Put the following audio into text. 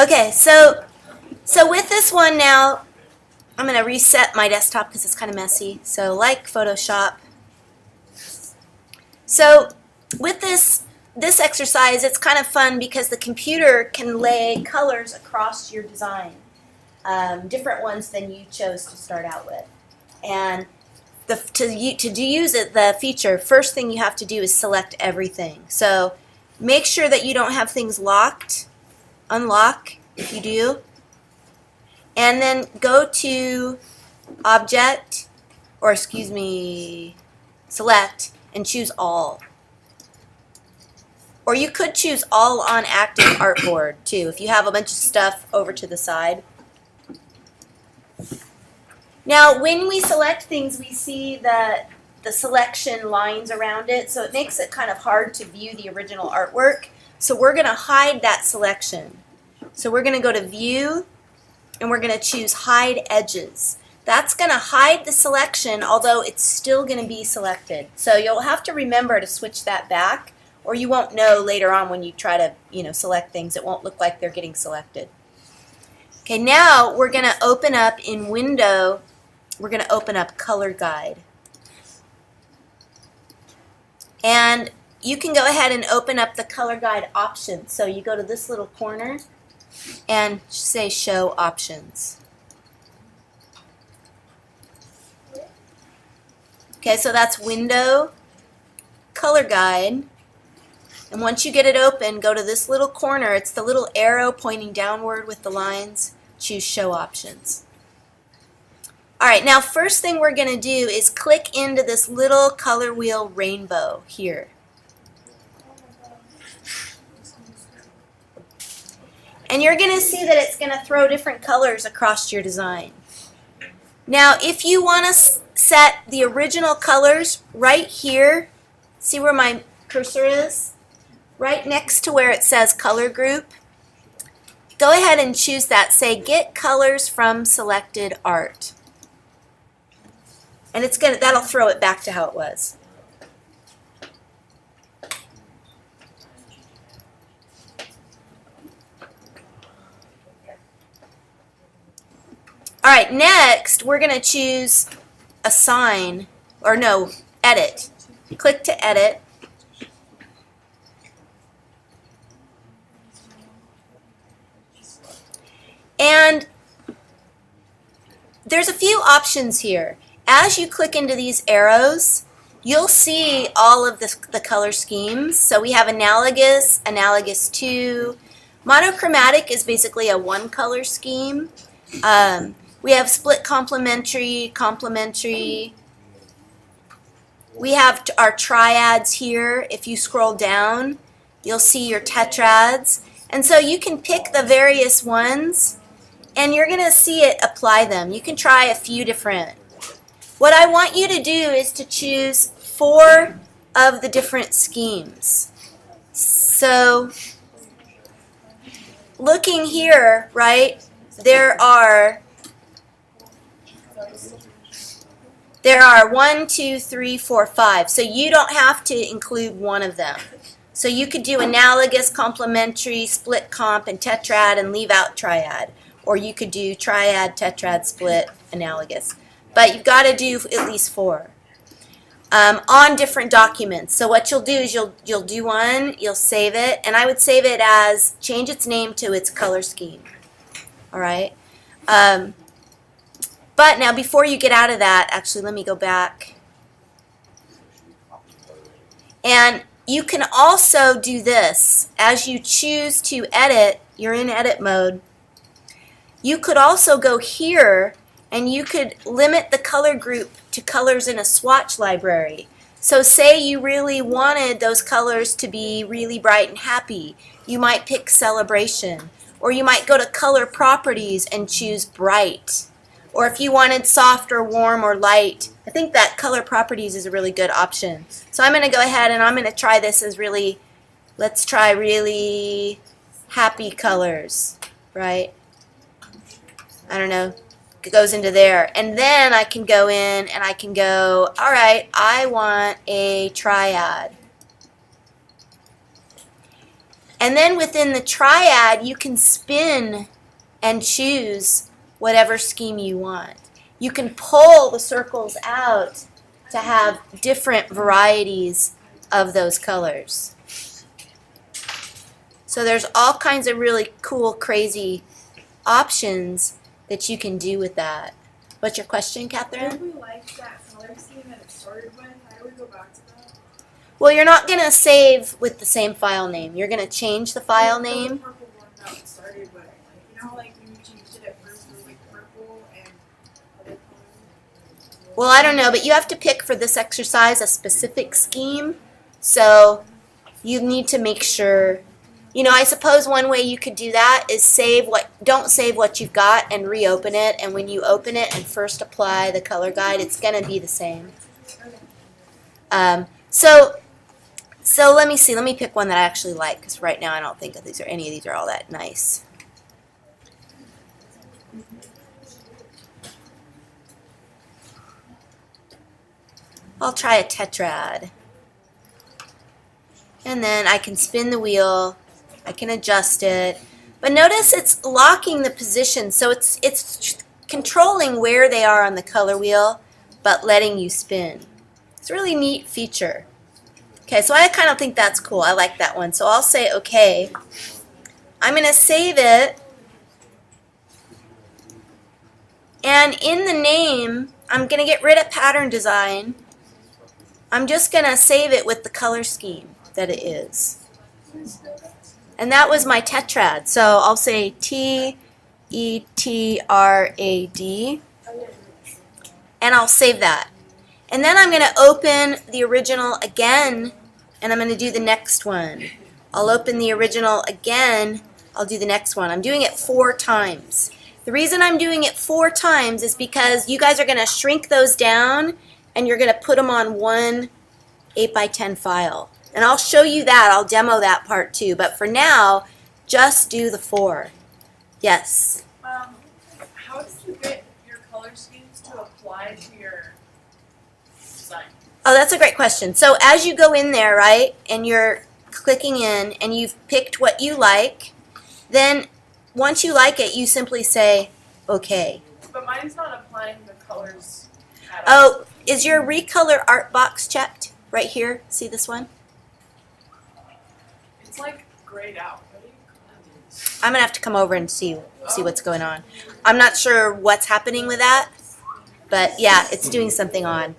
Okay, so with this one now, I'm going to reset my desktop because it's kind of messy. So like Photoshop. So with this exercise, it's kind of fun because the computer can lay colors across your design, different ones than you chose to start out with. And to use it, the feature, first thing you have to do is select everything. So make sure that you don't have things locked. Unlock if you do. And then go to Object, or excuse me, Select, and choose All. Or you could choose All on Active Artboard too, if you have a bunch of stuff over to the side. Now, when we select things, we see the selection lines around it, so it makes it kind of hard to view the original artwork. So we're going to hide that selection. So we're going to go to View, and we're going to choose Hide Edges. That's going to hide the selection, although it's still going to be selected. So you'll have to remember to switch that back, or you won't know later on when you try to select things. It won't look like they're getting selected. Okay, now we're going to open up in Window, we're going to open up Color Guide. And you can go ahead and open up the Color Guide options. So you go to this little corner and say Show Options. Okay, so that's Window, Color Guide. And once you get it open, go to this little corner. It's the little arrow pointing downward with the lines. Choose Show Options. Alright, now first thing we're going to do is click into this little color wheel rainbow here. And you're going to see that it's going to throw different colors across your design. Now, if you want to set the original colors right here, see where my cursor is? Right next to where it says Color Group. Go ahead and choose that. Say Get Colors from Selected Art. And that'll throw it back to how it was. All right, next we're going to choose Assign, or no, Edit. Click to edit. And there's a few options here. As you click into these arrows, you'll see all of the color schemes. So we have analogous, analogous to. Monochromatic is basically a one color scheme. We have split complementary, complementary. We have our triads here. If you scroll down, you'll see your tetrads. And so you can pick the various ones, and you're going to see it apply them. You can try a few different. What I want you to do is to choose 4 of the different schemes. So looking here, right, there are 1, 2, 3, 4, 5. So you don't have to include one of them. So you could do analogous, complementary, split comp, and tetrad and leave out triad. Or you could do triad, tetrad, split, analogous. But you've got to do at least 4 on different documents. So what you'll do is you'll do one, you'll save it, and I would save it as, change its name to its color scheme. All right. But now before you get out of that, actually let me go back. And you can also do this. As you choose to edit, you're in edit mode. You could also go here and you could limit the color group to colors in a swatch library. So say you really wanted those colors to be really bright and happy. You might pick Celebration. Or you might go to Color Properties and choose Bright. Or if you wanted soft or warm or light, I think that Color Properties is a really good option. So I'm going to go ahead and I'm going to try this as really, let's try really happy colors, right? I don't know. It goes into there. And then I can go in and I can go, all right, I want a triad. And then within the triad, you can spin and choose whatever scheme you want. You can pull the circles out to have different varieties of those colors. So there's all kinds of really cool, crazy options that you can do with that. What's your question, Catherine? If we like that color scheme that it started with, how do we go back to that? Well, you're not going to save with the same file name. You're going to change the file The name. purple one that it started with. Like, you know, like when you changed it at first, it was like purple and other colors. Well, I don't know, but you have to pick for this exercise a specific scheme. So you need to make sure, you know, I suppose one way you could do that is don't save what you've got and reopen it. And when you open it and first apply the color guide, it's going to be the same. So let me see. Let me pick one that I actually like, because right now I don't think that any of these are all that nice. I'll try a tetrad. And then I can spin the wheel. I can adjust it. But notice it's locking the position, so it's controlling where they are on the color wheel, but letting you spin. It's a really neat feature. Okay, so I kind of think that's cool. I like that one. So I'll say okay. I'm going to save it. And in the name, I'm going to get rid of pattern design. I'm just going to save it with the color scheme that it is. And that was my tetrad. So I'll say T-E-T-R-A-D. And I'll save that. And then I'm going to open the original again, and I'm going to do the next one. I'll open the original again. I'll do the next one. I'm doing it 4 times. The reason I'm doing it 4 times is because you guys are going to shrink those down, and you're going to put them on one 8x10 file. And I'll show you that. I'll demo that part too. But for now, just do the 4. Yes? How did you get your color schemes to apply to your design? Oh, that's a great question. So as you go in there, right, and you're clicking in and you've picked what you like, then once you like it, you simply say, okay. But mine's not applying the colors at all. Oh, is your recolor art box checked right here? See this one? It's like grayed out. I'm gonna have to come over and see what's going on. I'm not sure what's happening with that, but yeah, it's doing something on.